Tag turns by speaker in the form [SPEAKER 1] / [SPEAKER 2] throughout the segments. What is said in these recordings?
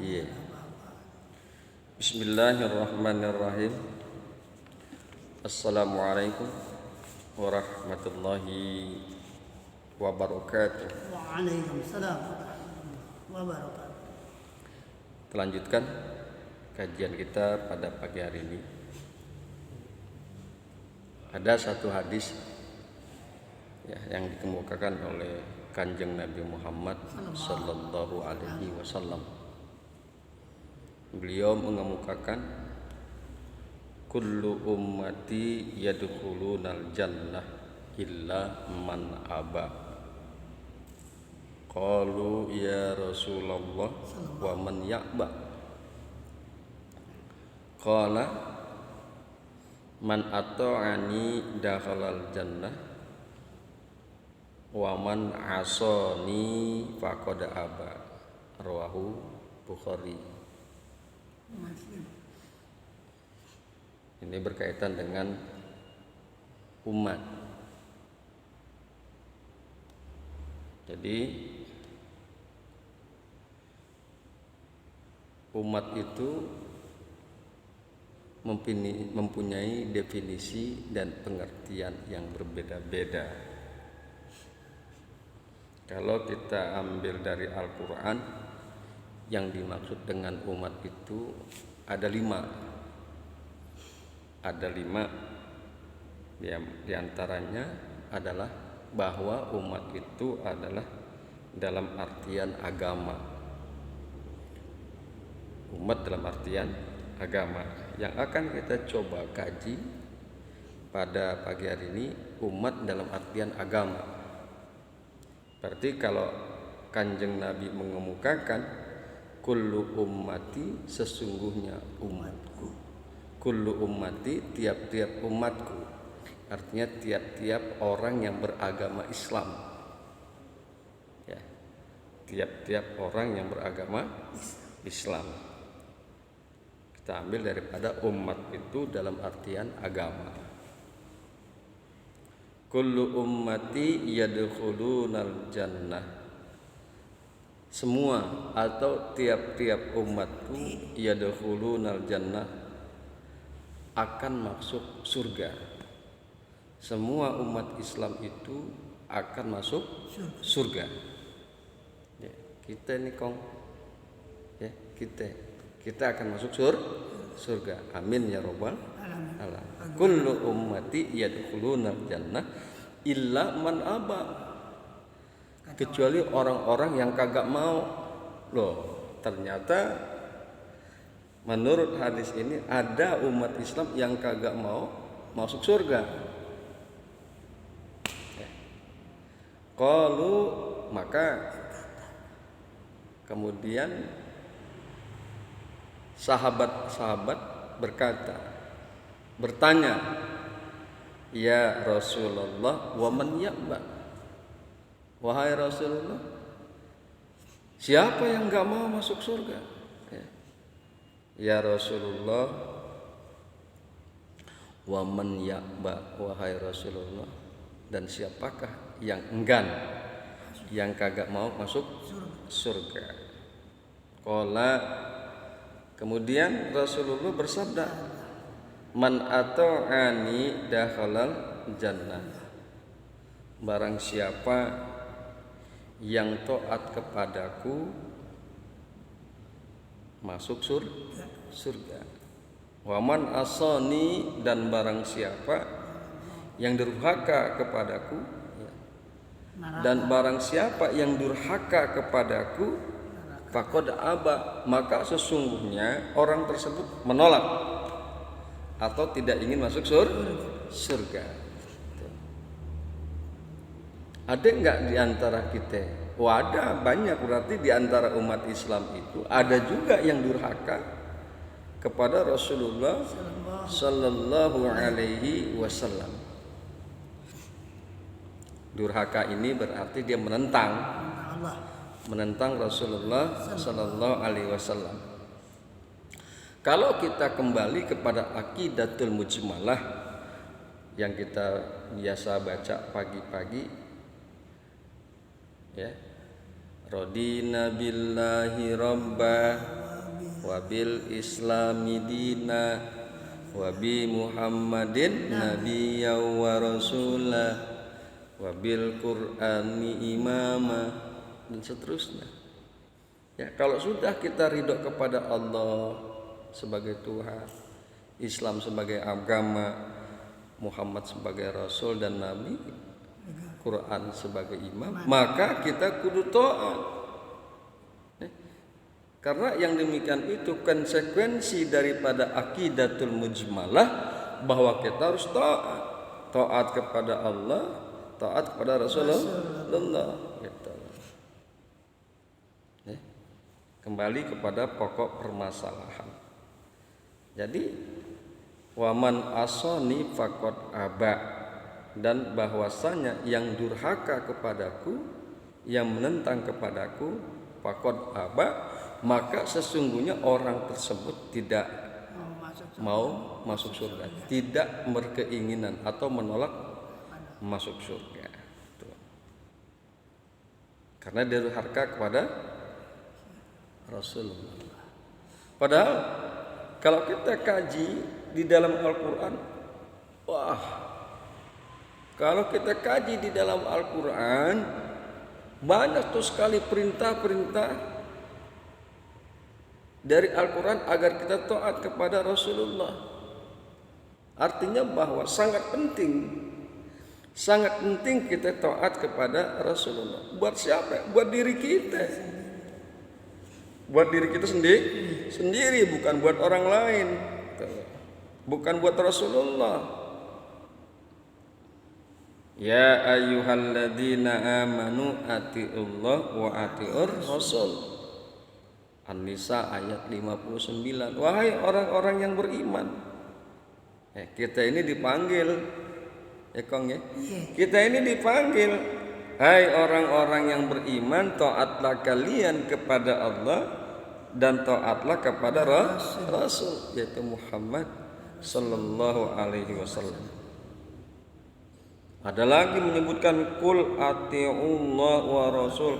[SPEAKER 1] Iya. Bismillahirrahmanirrahim. Assalamualaikum warahmatullahi wabarakatuh.
[SPEAKER 2] Waalaikumsalam warahmatullahi wabarakatuh.
[SPEAKER 1] Lanjutkan kajian kita pada pagi hari ini. Ada satu hadis yang dikemukakan oleh Kanjeng Nabi Muhammad sallallahu alaihi wasallam. Beliau mengemukakan kullu ummati yadkhulunal jannah illa man aba. Qalu ya Rasulullah wa man ya'ba? Qala man ata'ani dakhalal jannah wa man asani faqad aba. Rawahu Bukhari. Ini berkaitan dengan umat. Jadi umat itu mempunyai definisi dan pengertian yang berbeda-beda. Kalau kita ambil dari Al-Quran, yang dimaksud dengan umat itu ada 5. Ada 5. Di antaranya adalah bahwa umat itu adalah dalam artian agama. Umat dalam artian agama. Yang akan kita coba kaji pada pagi hari ini, umat dalam artian agama. Berarti kalau Kanjeng Nabi mengemukakan kullu ummati, sesungguhnya umatku. Kullu ummati, tiap-tiap umatku. Artinya tiap-tiap orang yang beragama Islam. Ya. Tiap-tiap orang yang beragama Islam. Kita ambil daripada umat itu dalam artian agama. Kullu ummati yadkhulunal jannah. Semua atau tiap-tiap umatku yadkhulunal jannah, akan masuk surga. Semua umat Islam itu akan masuk surga. Ya, kita ini ya, kita akan masuk surga. Amin ya rabbal alamin. Kullu ummati yadkhulunal jannah illa man aba. Kecuali orang-orang yang kagak mau. Loh, ternyata menurut hadis ini ada umat Islam yang kagak mau masuk surga. Qalu, maka kemudian sahabat-sahabat bertanya, ya Rasulullah, wa man ya'ba? Wahai Rasulullah, siapa yang gak mau masuk surga? Ya Rasulullah, wa man ya'ba? Wahai Rasulullah, dan siapakah yang enggan, yang kagak mau masuk surga? Qala, kemudian Rasulullah bersabda, man ata'ani dakhalal jannah. Barang siapa yang taat kepadaku masuk surga. Waman asani, dan barang siapa yang durhaka kepadaku, dan barang siapa yang durhaka kepadaku, faqad aba, maka sesungguhnya orang tersebut menolak atau tidak ingin masuk surga. Ada enggak di antara kita? Ada banyak, berarti di antara umat Islam itu ada juga yang durhaka kepada Rasulullah sallallahu alaihi wasallam. Durhaka ini berarti dia menentang Rasulullah sallallahu alaihi wasallam. Kalau kita kembali kepada Aqidatul Mujmalah yang kita biasa baca pagi-pagi, ya, radina billahi rabba wabil islami dina wabi Muhammadin nabiyya wa rasulah wabil qur'ani imama dan seterusnya. Ya, kalau sudah kita ridho kepada Allah sebagai Tuhan, Islam sebagai agama, Muhammad sebagai rasul dan nabi, Quran sebagai imam, maka kita kudu taat. Karena yang demikian itu konsekuensi daripada akidatul mujmalah, bahwa kita harus taat. Taat kepada Allah, taat kepada Rasulullah. Gitu. Kembali kepada pokok permasalahan. Jadi waman asoni fakot aba, dan bahwasanya yang durhaka kepadaku, yang menentang kepadaku, fakot aba, maka sesungguhnya orang tersebut tidak mau masuk surga, tidak berkeinginan atau menolak masuk surga. Tuh. Karena dia durhaka kepada Rasulullah. Padahal kalau kita kaji di dalam Al-Quran, wah, kalau kita kaji di dalam Al-Quran, banyak tuh sekali perintah-perintah dari Al-Quran agar kita taat kepada Rasulullah. Artinya bahwa sangat penting kita taat kepada Rasulullah. Buat siapa? Buat diri kita. Buat diri kita sendiri, bukan buat orang lain, bukan buat Rasulullah. Ya ayyuhalladzina amanu atiullah wa atiur rasul. An-Nisa ayat 59. Wahai orang-orang yang beriman. Kita ini dipanggil, ya Kong ya. Kita ini dipanggil, hai orang-orang yang beriman, taatlah kalian kepada Allah dan taatlah kepada Rasul, yaitu Muhammad sallallahu alaihi wasallam. Ada lagi menyebutkan kul atiullah wa rasul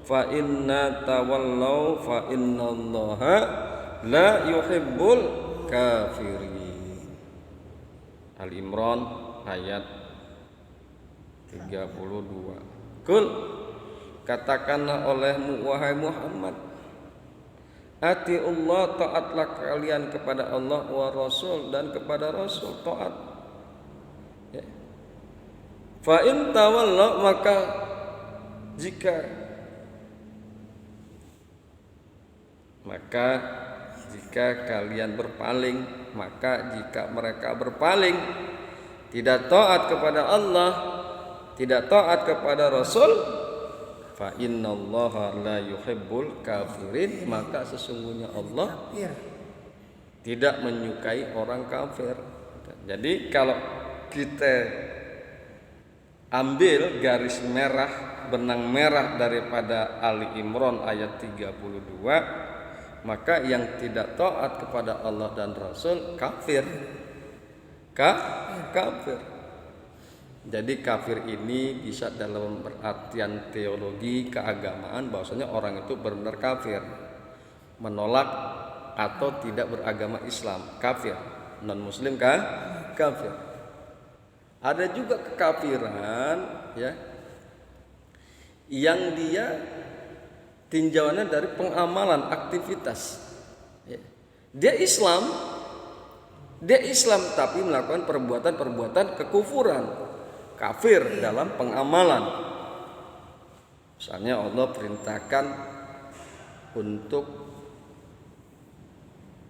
[SPEAKER 1] fa inna tawallau fa innallaha la yuhibbul kafirin. Al-Imran ayat 32. Kul, katakanlah olehmu wahai Muhammad, atiullah, taatlah kalian kepada Allah, wa rasul, dan kepada Rasul taat. Ya. Fa in tawallau, maka jika kalian berpaling, maka jika mereka berpaling, tidak taat kepada Allah, tidak taat kepada Rasul, fa innallaha la yuhibbul kafirin, maka sesungguhnya Allah tidak menyukai orang kafir. Jadi kalau kita ambil garis merah, benang merah daripada Ali Imran ayat 32, maka yang tidak taat kepada Allah dan Rasul kafir. Kafir. Jadi kafir ini bisa dalam artian teologi keagamaan, bahwasanya orang itu benar-benar kafir, menolak atau tidak beragama Islam, kafir. Non muslim kafir. Ada juga kekafiran ya, yang dia tinjauannya dari pengamalan aktivitas. Dia Islam tapi melakukan perbuatan kekufuran, kafir dalam pengamalan. Misalnya Allah perintahkan untuk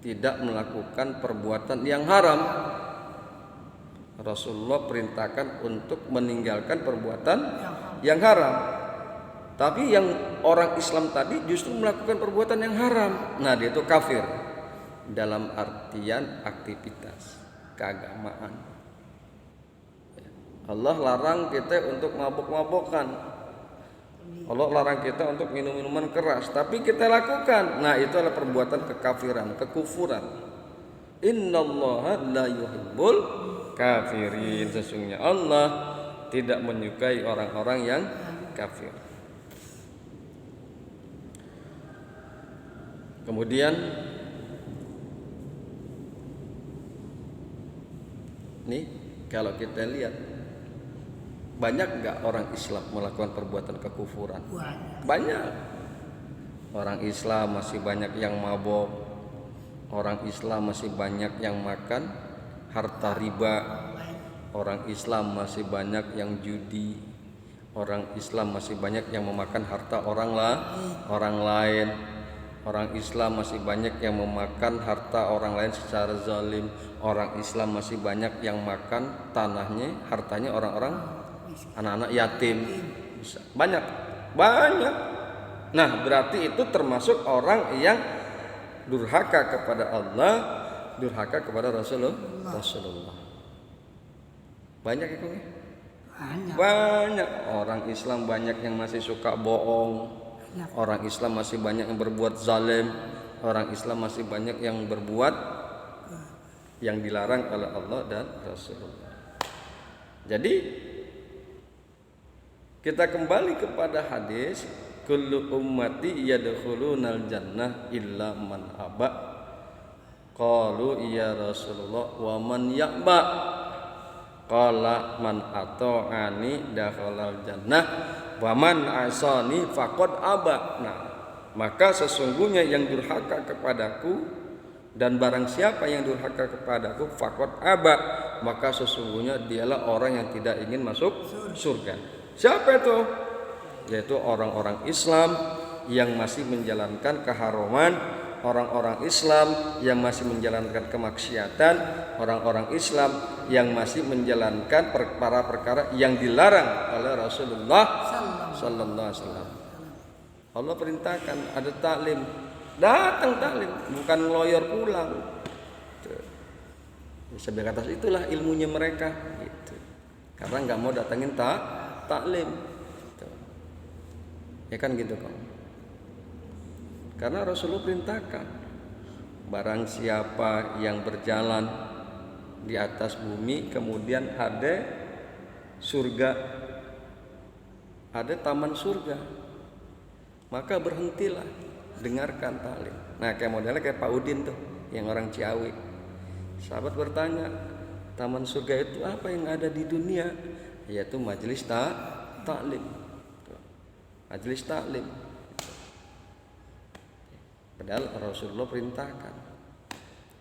[SPEAKER 1] tidak melakukan perbuatan yang haram. Rasulullah perintahkan untuk meninggalkan perbuatan yang haram. Tapi yang orang Islam tadi justru melakukan perbuatan yang haram. Nah, dia itu kafir dalam artian aktivitas keagamaan. Allah larang kita untuk mabuk-mabukan. Allah larang kita untuk minum-minuman keras, tapi kita lakukan. Nah, itu adalah perbuatan kekafiran, kekufuran. Innallaha la yuhibbul kafirin. Sesungguhnya Allah tidak menyukai orang-orang yang kafir. Kemudian Nih kalau kita lihat, banyak nggak orang Islam melakukan perbuatan kekufuran? Banyak. Orang Islam masih banyak yang mabok, orang Islam masih banyak yang makan harta riba, orang Islam masih banyak yang judi, orang Islam masih banyak yang memakan harta orang lain, orang Islam masih banyak yang memakan harta orang lain secara zalim, orang Islam masih banyak yang makan hartanya orang-orang anak-anak yatim. Banyak. Nah, berarti itu termasuk orang yang durhaka kepada Allah, durhaka kepada Rasulullah. Banyak ya, Kong? Banyak. Orang Islam banyak yang masih suka bohong. Orang Islam masih banyak yang berbuat zalim. Orang Islam masih banyak yang berbuat yang dilarang oleh Allah dan Rasulullah. Jadi kita kembali kepada hadis, kullu ummati yadkhulunal jannah illa man aba. Qalu ya Rasulullah wa man ya'ba? Qala man ata'ani dakhalal jannah wa man asani faqad aba. Nah, maka sesungguhnya yang durhaka kepadaku dan barang siapa yang durhaka kepadaku faqad aba, maka sesungguhnya dialah orang yang tidak ingin masuk surga. Siapa itu? Yaitu orang-orang Islam yang masih menjalankan keharuman, orang-orang Islam yang masih menjalankan kemaksiatan, orang-orang Islam yang masih menjalankan perkara yang dilarang oleh Rasulullah sallallahu alaihi wasallam. Allah perintahkan ada taklim, datang taklim, bukan ngeloyor pulang. Sebagai atas itulah ilmunya mereka gitu. Karena nggak mau datangin taklim. Ya kan gitu kok. Karena Rasulullah perintahkan, barang siapa yang berjalan di atas bumi kemudian ada surga, ada taman surga, maka berhentilah dengarkan taklim. Nah, kayak modelnya kayak Pak Udin tuh, yang orang Ciawi. Sahabat bertanya, taman surga itu apa yang ada di dunia? Yaitu majelis taklim. Majelis taklim. Padahal Rasulullah perintahkan.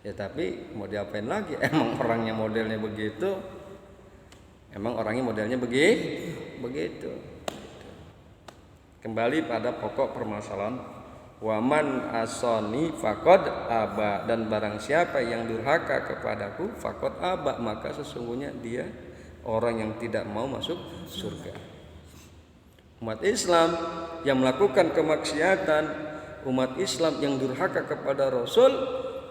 [SPEAKER 1] Ya tapi mau diapain lagi? Emang orangnya modelnya begitu. Emang orangnya modelnya begitu. Kembali pada pokok permasalahan. Waman asoni faqad aba, dan barang siapa yang durhaka kepadaku faqad aba, maka sesungguhnya dia orang yang tidak mau masuk surga. Umat Islam yang melakukan kemaksiatan, umat Islam yang durhaka kepada Rasul,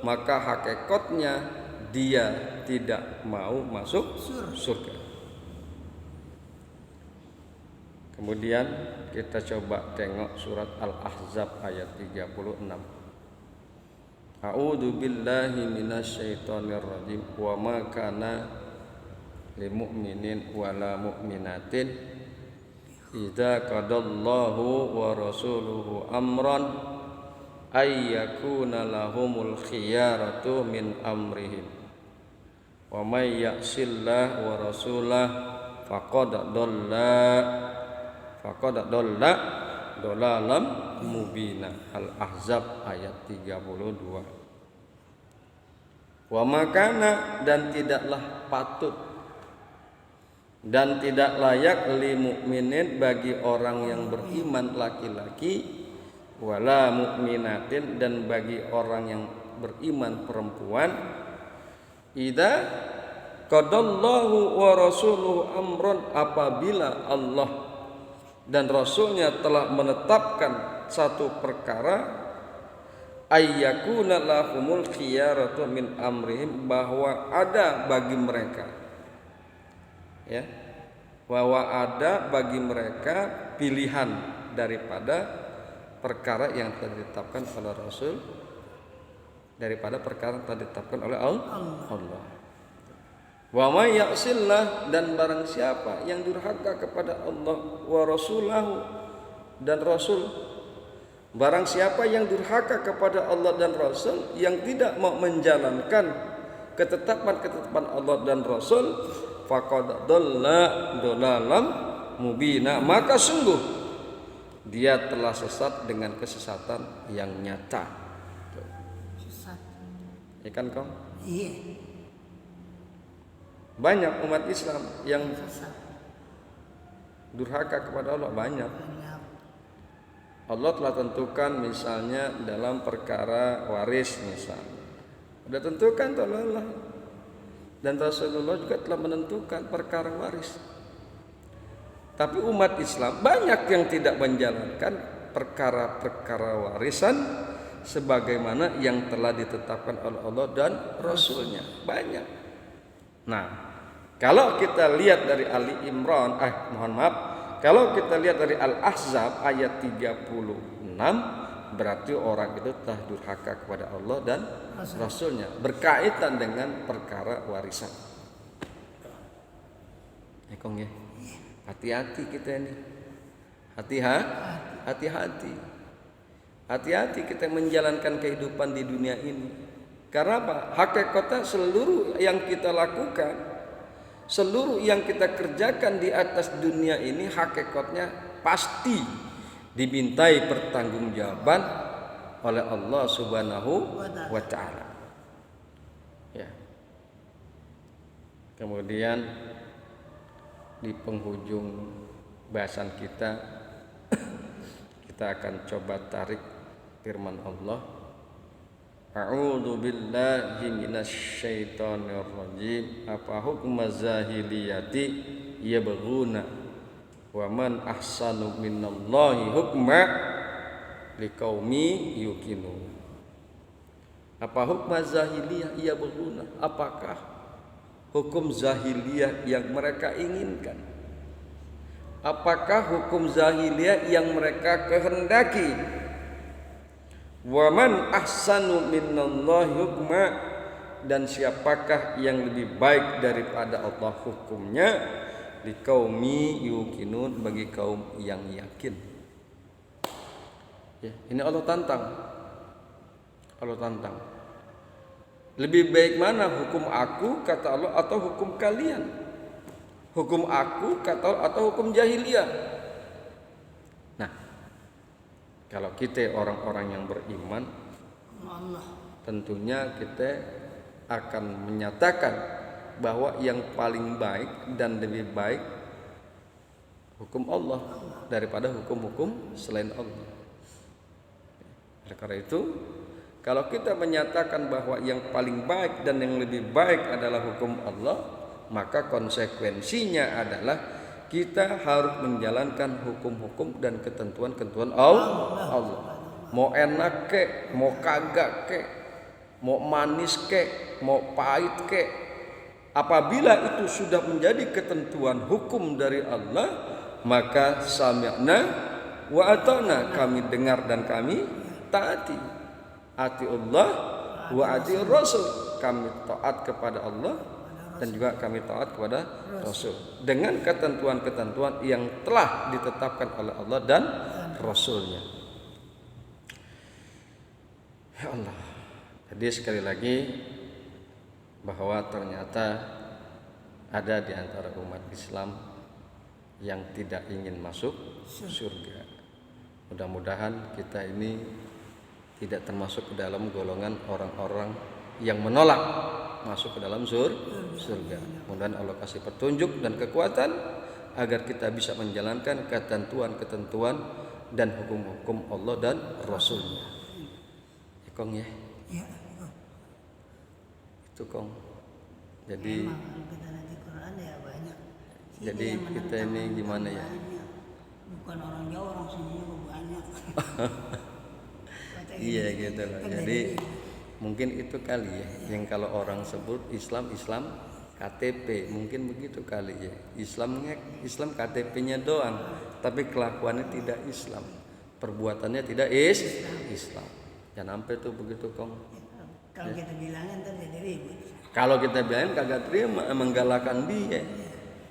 [SPEAKER 1] maka hakikatnya dia tidak mau masuk surga. Kemudian kita coba tengok surat Al-Ahzab ayat 36. A'udzu billahi minasyaitonir rajim. Wa ma kana lil mu'minin wala mu'minatin idza qadallahu wa rasuluhu amran ay yakuna lahumul khiyaratu min amrihim wa may ya'sillah wa rasulah faqad dalla dolalam mubina. Al-Ahzab ayat 32. Wa makana, dan tidaklah patut dan tidak layak li mukminin, bagi orang yang beriman laki-laki, wala mukminatin, dan bagi orang yang beriman perempuan, idza qadallahu wa rasuluhu amran, apabila Allah dan Rasulnya telah menetapkan satu perkara, ayyakuna lahumul khiyaratu min amrihim, bahwa ada bagi mereka, ya, bahwa ada bagi mereka pilihan daripada perkara yang telah ditetapkan oleh Rasul, daripada perkara yang telah ditetapkan oleh Allah. Wa may ya'sillah, dan barang siapa yang durhaka kepada Allah, wa rasulahu, dan Rasul, barang siapa yang durhaka kepada Allah dan Rasul, yang tidak mau menjalankan ketetapan Allah dan Rasul, faqad dhalla dhalalan mubina, maka sungguh dia telah sesat dengan kesesatan yang nyata.
[SPEAKER 2] Sesat.
[SPEAKER 1] Ya kan kau?
[SPEAKER 2] Iya.
[SPEAKER 1] Banyak umat Islam yang
[SPEAKER 2] Sesat.
[SPEAKER 1] durhaka kepada Allah, banyak.
[SPEAKER 2] Banyak.
[SPEAKER 1] Allah telah tentukan misalnya dalam perkara waris misalnya. Sudah tentukan tuh Allah. Dan Rasulullah juga telah menentukan perkara waris. Tapi umat Islam banyak yang tidak menjalankan perkara-perkara warisan sebagaimana yang telah ditetapkan oleh Allah dan Rasulnya. Banyak. Nah, kalau kita lihat dari Ali Imran, kalau kita lihat dari Al-Ahzab ayat 36, berarti orang itu telah durhaka kepada Allah dan Rasulnya berkaitan dengan perkara warisan. Ekong ya. Hati-hati kita ini. Hati-hati. Hati-hati kita menjalankan kehidupan di dunia ini. Karena apa? Hakikatnya seluruh yang kita lakukan, seluruh yang kita kerjakan di atas dunia ini hakikatnya pasti dimintai pertanggungjawaban oleh Allah Subhanahu wa taala. Ya. Kemudian di penghujung bahasan kita akan coba tarik firman Allah. A'udzu billahi minasyaitonir rajim. Apa hukmaz zahiliyati yabghuna wa man ahsanu minallahi hukma liqaumi yuqinun. Apa hukmaz zahiliyah yabghuna? Apakah hukum zahiliyah yang mereka inginkan? Apakah hukum zahiliyah yang mereka kehendaki? Wa man ahsanu minallahi hukma, dan siapakah yang lebih baik daripada Allah hukumnya, liqaumi yuqinun, bagi kaum yang yakin. Ya, ini Allah tantang. Lebih baik mana hukum aku kata Allah atau hukum kalian? Hukum aku kata Allah atau hukum jahiliyah? Nah, kalau kita orang-orang yang beriman, tentunya kita akan menyatakan bahwa yang paling baik dan lebih baik hukum Allah daripada hukum-hukum selain Allah. Oleh karena itu, kalau kita menyatakan bahwa yang paling baik dan yang lebih baik adalah hukum Allah, maka konsekuensinya adalah kita harus menjalankan hukum-hukum dan ketentuan-ketentuan Allah. Mau enak kek, mau kagak kek, mau manis kek, mau pahit kek, apabila itu sudah menjadi ketentuan hukum dari Allah, maka sami'na wa ata'na, kami dengar dan kami taati. Atiullah wa atiur Rasul, kami taat kepada Allah dan juga kami taat kepada Rasul dengan ketentuan-ketentuan yang telah ditetapkan oleh Allah dan Rasulnya. Ya Allah. Jadi sekali lagi bahwa ternyata ada di antara umat Islam yang tidak ingin masuk surga. Mudah-mudahan kita ini tidak termasuk ke dalam golongan orang-orang yang menolak masuk ke dalam surga. Mudah-mudahan Allah kasih petunjuk dan kekuatan agar kita bisa menjalankan ketentuan-ketentuan dan hukum-hukum Allah dan Rasulnya. Kong ya?
[SPEAKER 2] Ya.
[SPEAKER 1] Itu Kong. Jadi
[SPEAKER 2] memang kalau kita nanti Quran ya banyak.
[SPEAKER 1] Jadi kita ini gimana ya?
[SPEAKER 2] Banyak. Bukan orang Jawa, orang sini juga banyak.
[SPEAKER 1] Iya gitu loh. Jadi mungkin itu kali ya, yang kalau orang sebut Islam KTP, mungkin begitu kali ya. Islam KTP-nya doang, tapi kelakuannya tidak Islam, perbuatannya tidak Islam. Jangan sampai tuh begitu Kong.
[SPEAKER 2] Kalau kita bilangin ntar jadi ribut.
[SPEAKER 1] Kalau kita bilangin kagak terima, emang galakan dia,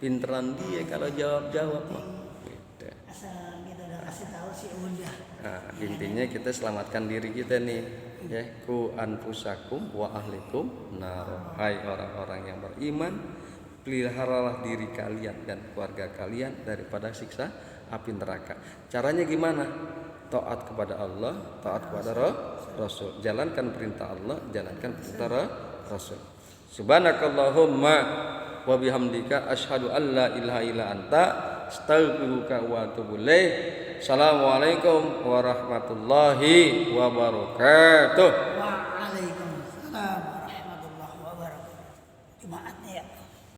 [SPEAKER 1] pinteran dia kalau jawab mah. Gitu.
[SPEAKER 2] Asal kita udah kasih tahu sih udah.
[SPEAKER 1] Nah, intinya kita selamatkan diri kita nih. Ya, ku anfusakum wa ahlikum nar. Hai orang-orang yang beriman, peliharalah diri kalian dan keluarga kalian daripada siksa api neraka. Caranya gimana? Taat kepada Allah, taat kepada Rasul. Jalankan perintah Allah, jalankan perintah Rasul. Subhanakallahumma wa bihamdika asyhadu an la ilaha illa anta astaghfiruka wa atubu ilaik. Assalamualaikum warahmatullahi wabarakatuh.